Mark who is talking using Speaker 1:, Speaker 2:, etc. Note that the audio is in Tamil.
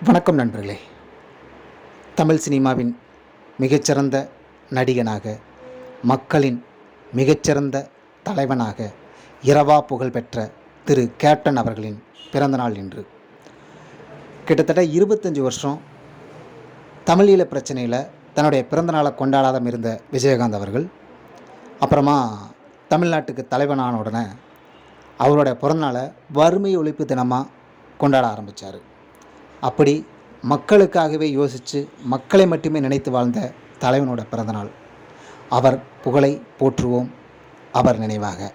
Speaker 1: வணக்கம் நண்பர்களே. தமிழ் சினிமாவின் மிகச்சிறந்த நடிகனாக, மக்களின் மிகச்சிறந்த தலைவனாக இரவா புகழ்பெற்ற திரு கேப்டன் அவர்களின் பிறந்தநாள் இன்று. கிட்டத்தட்ட 25 வருஷம் தமிழீழ பிரச்சனையில் தன்னுடைய பிறந்தநாளை கொண்டாடாத இருந்த விஜயகாந்த் அவர்கள் அப்புறமா தமிழ்நாட்டுக்கு தலைவனான உடனே அவருடைய பிறந்தநாளை வறுமை ஒழிப்பு தினமாக கொண்டாட ஆரம்பித்தார். அப்படி மக்களுக்காகவே யோசித்து மக்களை மட்டுமே நினைத்து வாழ்ந்த தலைவனோட பிறந்தநாள். அவர் புகழை போற்றுவோம், அவர் நினைவாக.